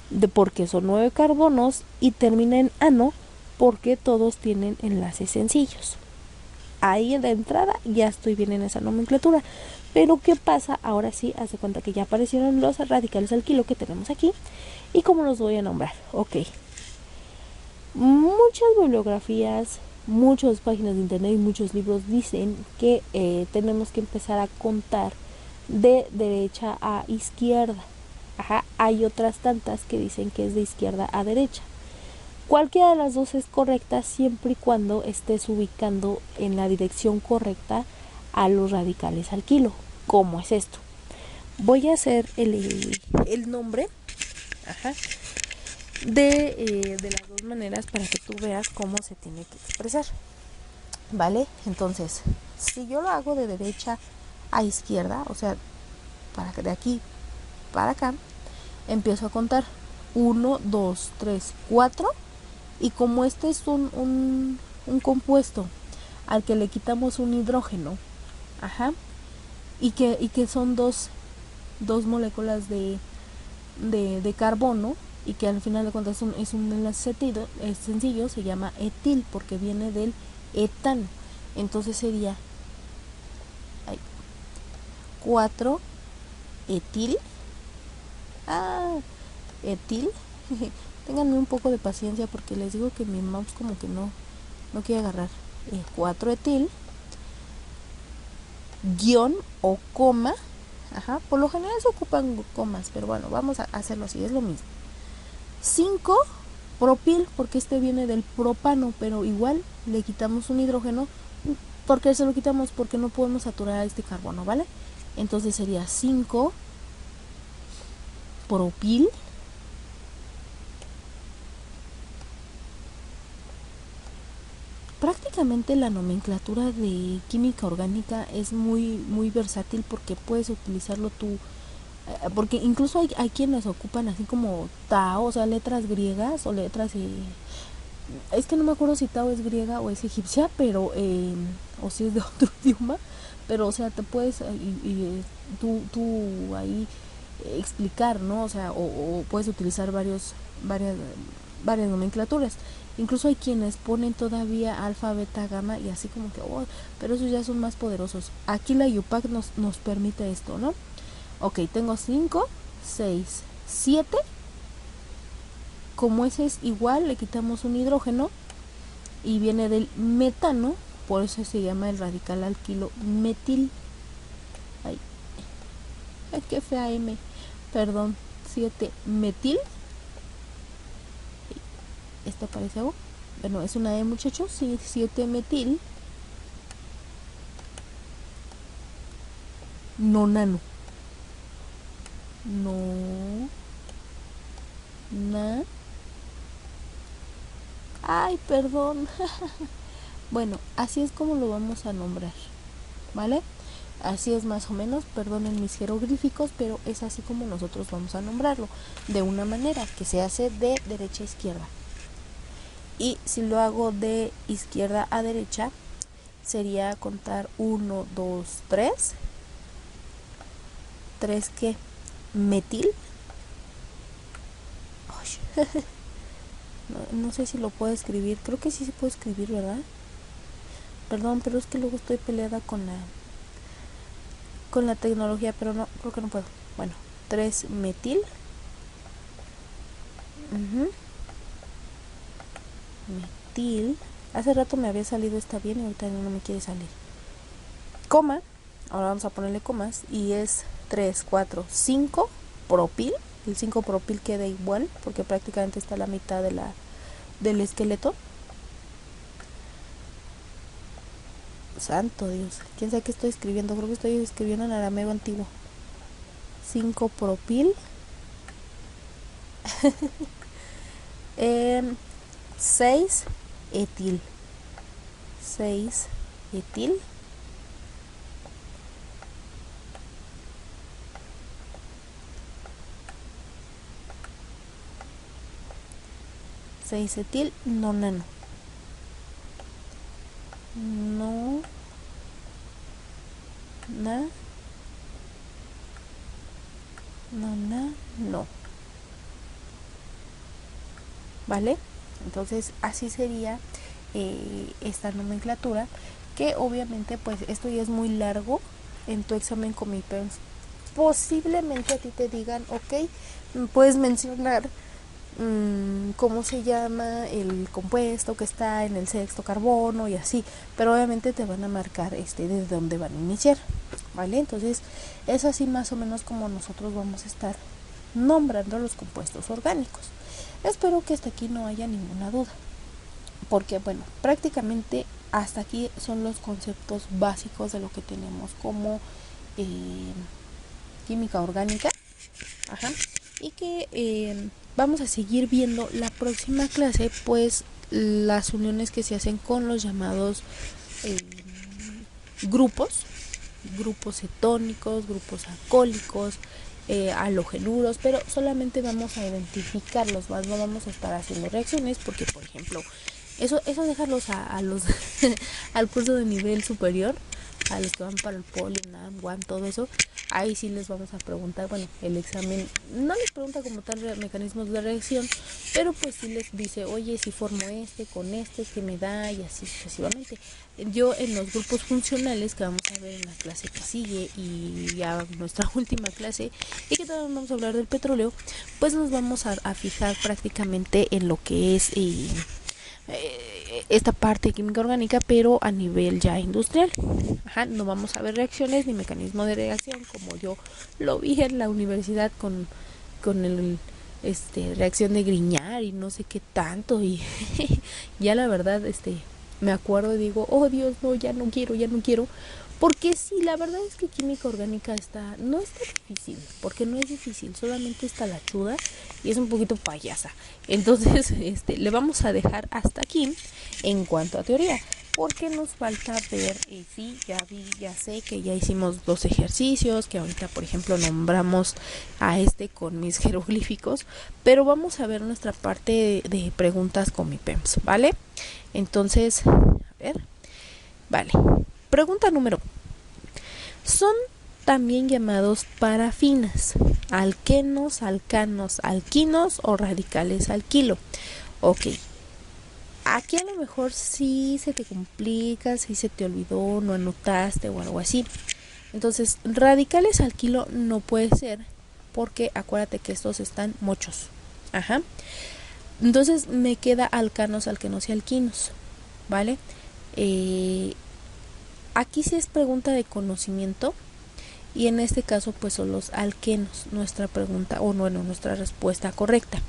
de porque son 9 carbonos y termina en ano porque todos tienen enlaces sencillos. Ahí de entrada ya estoy bien en esa nomenclatura. Pero ¿qué pasa? Ahora sí, hace cuenta que ya aparecieron los radicales alquilo que tenemos aquí. ¿Y cómo los voy a nombrar? Ok. Muchas bibliografías, muchas páginas de internet y muchos libros dicen que tenemos que empezar a contar de derecha a izquierda. Hay otras tantas que dicen que es de izquierda a derecha. Cualquiera de las dos es correcta siempre y cuando estés ubicando en la dirección correcta a los radicales alquilo. ¿Cómo es esto? Voy a hacer el nombre de las dos maneras para que tú veas cómo se tiene que expresar. ¿Vale? Entonces, si yo lo hago de derecha a izquierda, o sea, de aquí para acá, empiezo a contar 1, 2, 3, 4. Y como este es un compuesto al que le quitamos un hidrógeno, y que son dos moléculas de carbono, y que al final de cuentas es un enlace sencillo, se llama etil porque viene del etano. Entonces sería 4 etil. Etil. Ténganme un poco de paciencia porque les digo que mi mouse como que no quiere agarrar. 4 etil guión o coma. Por lo general se ocupan comas, pero bueno, vamos a hacerlo así, es lo mismo. 5 propil, porque este viene del propano, pero igual le quitamos un hidrógeno. ¿Por qué se lo quitamos? Porque no podemos saturar a este carbono, ¿vale? Entonces sería 5 propil prácticamente la nomenclatura de química orgánica es muy muy versátil porque puedes utilizarlo tú, porque incluso hay quienes ocupan así como Tao, o sea, letras griegas o letras, es que no me acuerdo si Tao es griega o es egipcia, pero o si es de otro idioma, pero o sea, te puedes tú ahí explicar, ¿no? O sea, o puedes utilizar varias nomenclaturas. Incluso hay quienes ponen todavía alfa, beta, gamma y así como que, pero esos ya son más poderosos. Aquí la IUPAC nos permite esto, ¿no? Ok, tengo 5, 6, 7. Como ese es igual, le quitamos un hidrógeno y viene del metano, por eso se llama el radical alquilo metil. Ay, qué fea M. Perdón, 7 metil. Esta parece algo. Bueno, es una E, muchachos. Sí, 7 metil. No nano. No. Na. Ay, perdón. Bueno, así es como lo vamos a nombrar, ¿vale? Así es más o menos, perdonen mis jeroglíficos, pero es así como nosotros vamos a nombrarlo, de una manera que se hace de derecha a izquierda. Y si lo hago de izquierda a derecha, sería contar 1, 2, 3. 3 ¿qué? Metil. No sé si lo puedo escribir, creo que sí se puede escribir, ¿verdad? Perdón, pero es que luego estoy peleada con la tecnología, pero no, creo que no puedo. Bueno, 3 metil. Metil. Hace rato me había salido, está bien, y ahorita no me quiere salir. Coma. ahora vamos a ponerle comas, y es 3, 4, 5 propil. El 5 propil queda igual porque prácticamente está a la mitad del esqueleto. Santo Dios, quién sabe qué estoy escribiendo, creo que estoy escribiendo en arameo antiguo. 5 propil. 6 etil. 6 etil. 6 etil nonano. No. No. ¿Vale? Entonces así sería esta nomenclatura, que obviamente pues esto ya es muy largo. En tu examen con mi PEMS posiblemente a ti te digan, ok, puedes mencionar cómo se llama el compuesto que está en el sexto carbono y así, pero obviamente te van a marcar desde dónde van a iniciar, ¿vale? Entonces es así más o menos como nosotros vamos a estar nombrando los compuestos orgánicos. Espero que hasta aquí no haya ninguna duda, porque bueno, prácticamente hasta aquí son los conceptos básicos de lo que tenemos como química orgánica. Ajá. Y que vamos a seguir viendo la próxima clase, pues las uniones que se hacen con los llamados grupos cetónicos, grupos alcohólicos, halogenuros, pero solamente vamos a identificarlos, más no vamos a estar haciendo reacciones, porque por ejemplo eso dejarlos a los al curso de nivel superior, a los que van para el poli, NAM, WAM, todo eso. Ahí sí les vamos a preguntar, bueno, el examen no les pregunta como tal mecanismos de reacción, pero pues sí les dice, oye, si formo con ¿qué me da? Y así sucesivamente. Yo en los grupos funcionales, que vamos a ver en la clase que sigue y ya nuestra última clase, y que también vamos a hablar del petróleo, pues nos vamos a fijar prácticamente en lo que es esta parte de química orgánica, pero a nivel ya industrial. Ajá, no vamos a ver reacciones ni mecanismo de reacción como yo lo vi en la universidad con el reacción de Grignard y no sé qué tanto, y ya la verdad me acuerdo y digo, oh Dios, no, ya no quiero, porque sí, la verdad es que química orgánica no está difícil, porque no es difícil, solamente está la chuda y es un poquito payasa. Entonces, le vamos a dejar hasta aquí en cuanto a teoría, porque nos falta ver, sí, ya sé que ya hicimos 2 ejercicios, que ahorita por ejemplo nombramos a con mis jeroglíficos, pero vamos a ver nuestra parte de preguntas con mi PEMS, ¿vale? Entonces, a ver, vale. Pregunta número: son también llamados parafinas, alquenos, alcanos, alquinos o radicales alquilo. Ok, aquí a lo mejor sí se te complica, sí se te olvidó, no anotaste o algo así. Entonces, radicales alquilo no puede ser, porque acuérdate que estos están mochos. Ajá. Entonces me queda alcanos, alquenos y alquinos, ¿vale? Aquí sí es pregunta de conocimiento, y en este caso pues son los alquenos nuestra pregunta, o bueno, nuestra respuesta correcta,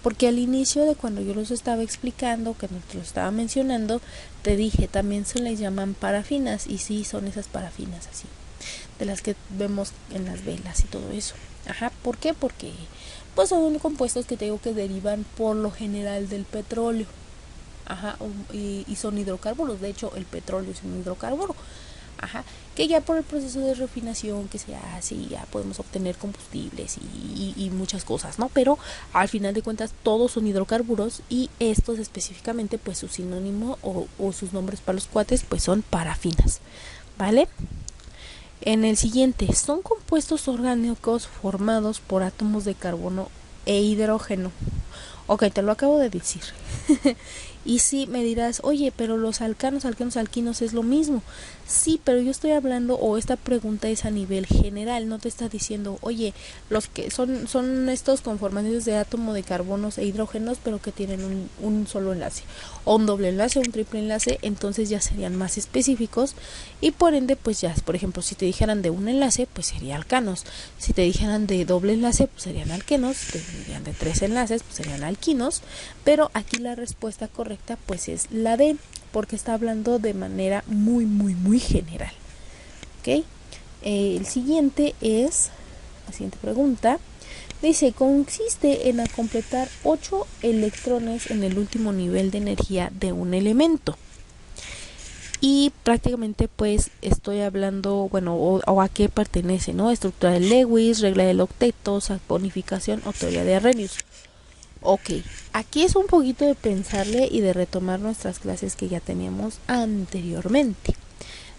porque al inicio de cuando yo los estaba explicando, que no te lo estaba mencionando, te dije también se les llaman parafinas, y sí son esas parafinas así, de las que vemos en las velas y todo eso. Ajá, ¿por qué? Porque pues son compuestos que te digo que derivan por lo general del petróleo. Ajá, y son hidrocarburos. De hecho, el petróleo es un hidrocarburo. Ajá, que ya por el proceso de refinación que se hace, ya podemos obtener combustibles y muchas cosas, ¿no? Pero al final de cuentas todos son hidrocarburos, y estos específicamente pues su sinónimo o sus nombres para los cuates pues son parafinas, ¿vale? En el siguiente, son compuestos orgánicos formados por átomos de carbono e hidrógeno. Ok, te lo acabo de decir. Y sí, me dirás, oye, pero los alcanos, alquenos, alquinos es lo mismo. Sí, pero yo estoy hablando, o esta pregunta es a nivel general, no te está diciendo, oye, los que son estos conformaciones de átomo de carbonos e hidrógenos, pero que tienen un solo enlace, o un doble enlace, o un triple enlace, entonces ya serían más específicos, y por ende, pues ya, por ejemplo, si te dijeran de un enlace, pues sería alcanos. Si te dijeran de doble enlace, pues serían alquenos. Si te dijeran de 3 enlaces, pues serían alquinos. Pero aquí la respuesta correcta, pues es la D, porque está hablando de manera muy general. ¿Ok? El siguiente es, la siguiente pregunta, dice, consiste en completar 8 electrones en el último nivel de energía de un elemento. Y prácticamente pues estoy hablando, bueno, o a qué pertenece, ¿no? Estructura de Lewis, regla del octeto, saponificación o teoría de Arrhenius. Ok, aquí es un poquito de pensarle y de retomar nuestras clases que ya teníamos anteriormente.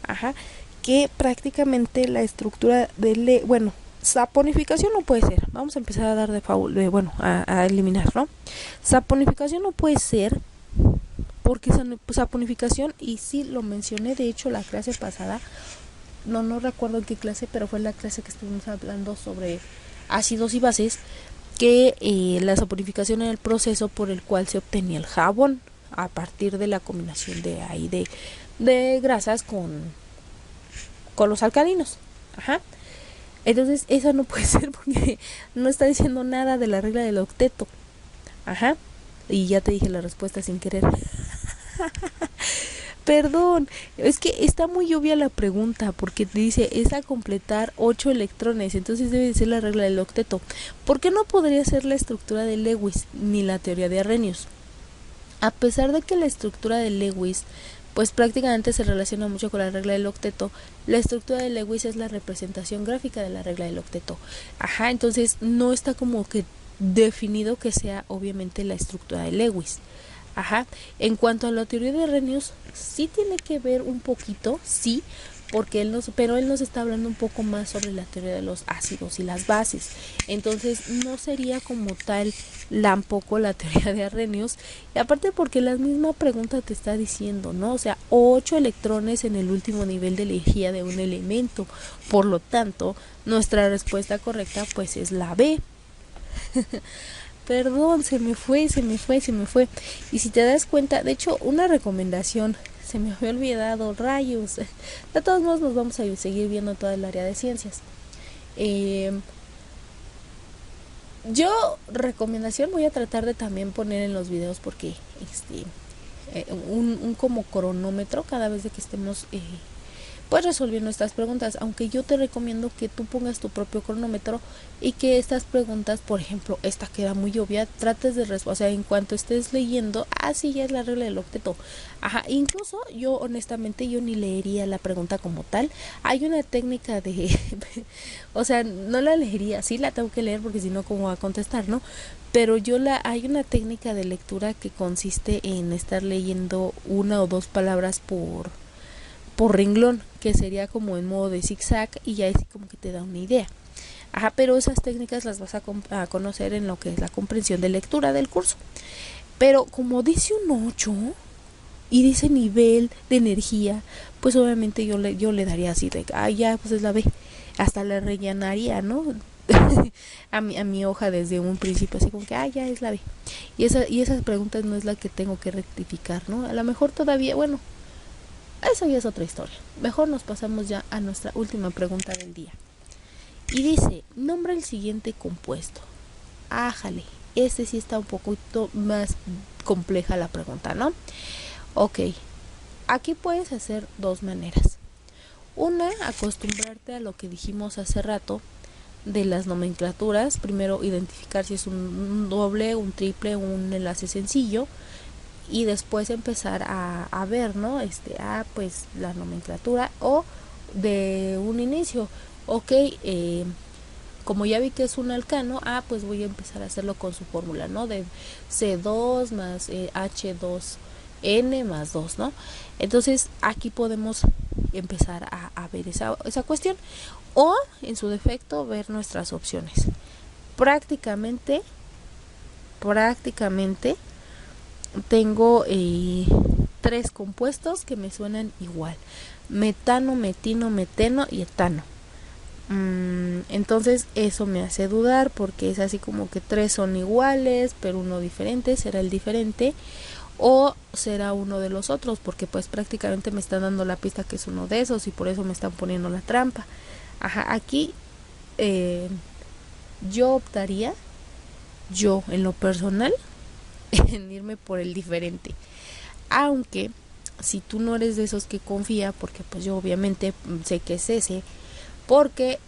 Ajá, que prácticamente la estructura de saponificación no puede ser. Vamos a empezar a dar a eliminar, ¿no? Saponificación no puede ser porque saponificación, y sí lo mencioné de hecho la clase pasada, no recuerdo en qué clase, pero fue la clase que estuvimos hablando sobre ácidos y bases, que la saponificación era el proceso por el cual se obtenía el jabón a partir de la combinación de grasas con los alcalinos. Ajá. Entonces esa no puede ser porque no está diciendo nada de la regla del octeto. Ajá. Y ya te dije la respuesta sin querer. Perdón, es que está muy obvia la pregunta porque te dice es a completar 8 electrones, entonces debe de ser la regla del octeto. ¿Por qué no podría ser la estructura de Lewis ni la teoría de Arrhenius? A pesar de que la estructura de Lewis pues prácticamente se relaciona mucho con la regla del octeto, la estructura de Lewis es la representación gráfica de la regla del octeto. Ajá, entonces no está como que definido que sea obviamente la estructura de Lewis. Ajá, en cuanto a la teoría de Arrhenius, sí tiene que ver un poquito, sí, porque pero él nos está hablando un poco más sobre la teoría de los ácidos y las bases. Entonces, no sería como tal tampoco la teoría de Arrhenius, y aparte porque la misma pregunta te está diciendo, ¿no? O sea, 8 electrones en el último nivel de energía de un elemento. Por lo tanto, nuestra respuesta correcta pues es la B. Perdón, se me fue. Y si te das cuenta, de hecho, una recomendación, se me había olvidado, rayos. De todos modos, nos vamos a seguir viendo toda el área de ciencias. Recomendación, voy a tratar de también poner en los videos porque un como cronómetro cada vez de que estemos pues resolviendo estas preguntas, aunque yo te recomiendo que tú pongas tu propio cronómetro y que estas preguntas, por ejemplo, esta queda muy obvia, trates de responder, o sea, en cuanto estés leyendo, sí, ya es la regla del octeto. Ajá, incluso yo honestamente yo ni leería la pregunta como tal. Hay una técnica de o sea, no la leería, sí la tengo que leer porque si no cómo va a contestar, ¿no? Pero hay una técnica de lectura que consiste en estar leyendo una o dos palabras por renglón, que sería como en modo de zigzag, y ya así como que te da una idea. Ajá, pero esas técnicas las vas a conocer en lo que es la comprensión de lectura del curso. Pero como dice un 8 y dice nivel de energía, pues obviamente yo le daría así de, ya, pues es la B. Hasta le rellenaría, ¿no? a mi hoja desde un principio, así como que, ya es la B. Y esas preguntas no es la que tengo que rectificar, ¿no? A lo mejor todavía, bueno, eso ya es otra historia. Mejor nos pasamos ya a nuestra última pregunta del día. Y dice, nombra el siguiente compuesto. Ájale, este sí está un poquito más compleja la pregunta, ¿no? Ok, aquí puedes hacer dos maneras. Una, acostumbrarte a lo que dijimos hace rato de las nomenclaturas. Primero, identificar si es un doble, un triple, un enlace sencillo. Y después empezar a ver, ¿no? Pues la nomenclatura, o de un inicio, ok, como ya vi que es un alcano, pues voy a empezar a hacerlo con su fórmula, ¿no? De C2 más H2N más 2, ¿no? Entonces aquí podemos empezar a ver esa cuestión, o en su defecto ver nuestras opciones. Prácticamente tengo 3 compuestos que me suenan igual: metano, metino, meteno y etano. Entonces eso me hace dudar, porque es así como que 3 son iguales pero uno diferente. ¿Será el diferente o será uno de los otros? Porque pues prácticamente me están dando la pista que es uno de esos y por eso me están poniendo la trampa. Aquí yo optaría, yo en lo personal, en irme por el diferente. Aunque si tú no eres de esos que confía, porque pues yo obviamente sé que es ese, porque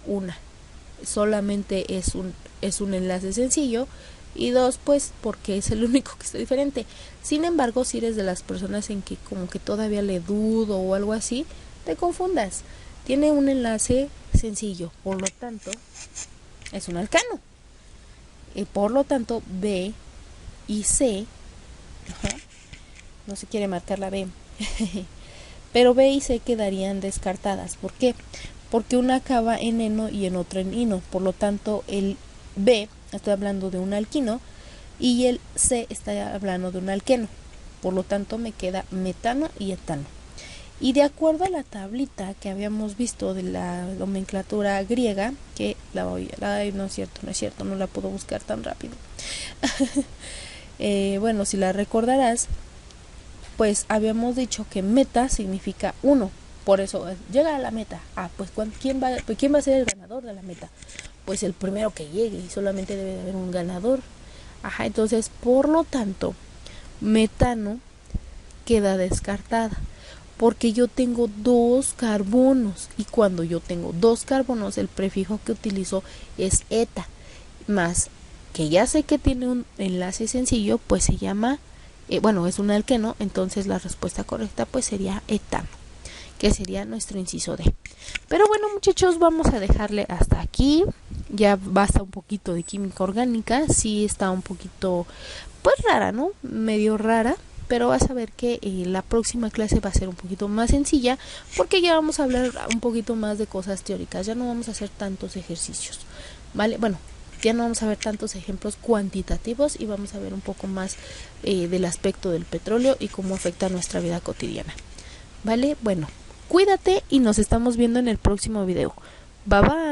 solamente es un enlace sencillo, y 2, pues porque es el único que está diferente. Sin embargo, si eres de las personas en que como que todavía le dudo o algo así, te confundas. Tiene un enlace sencillo, por lo tanto es un alcano, y por lo tanto B y C, no se quiere marcar la B, pero B y C quedarían descartadas. ¿Por qué? Porque una acaba en eno y en otra en ino. Por lo tanto, el B, estoy hablando de un alquino, y el C está hablando de un alqueno. Por lo tanto, me queda metano y etano. Y de acuerdo a la tablita que habíamos visto de la nomenclatura griega, que no es cierto, no la puedo buscar tan rápido. Bueno, si la recordarás, pues habíamos dicho que meta significa 1. Por eso, llega a la meta. Pues ¿quién va a ser el ganador de la meta? Pues el primero que llegue, y solamente debe de haber un ganador. Entonces, por lo tanto, metano queda descartada, porque yo tengo 2 carbonos, y cuando yo tengo 2 carbonos, el prefijo que utilizo es eta, más que ya sé que tiene un enlace sencillo, pues se llama, es un alqueno. Entonces la respuesta correcta pues sería etano, que sería nuestro inciso D. Pero bueno, muchachos, vamos a dejarle hasta aquí. Ya basta un poquito de química orgánica. Sí está un poquito pues rara, ¿no? Medio rara, pero vas a ver que la próxima clase va a ser un poquito más sencilla, porque ya vamos a hablar un poquito más de cosas teóricas. Ya no vamos a hacer tantos ejercicios, ¿vale? Bueno, ya no vamos a ver tantos ejemplos cuantitativos y vamos a ver un poco más del aspecto del petróleo y cómo afecta nuestra vida cotidiana, ¿vale? Bueno, cuídate y nos estamos viendo en el próximo video. Bye bye.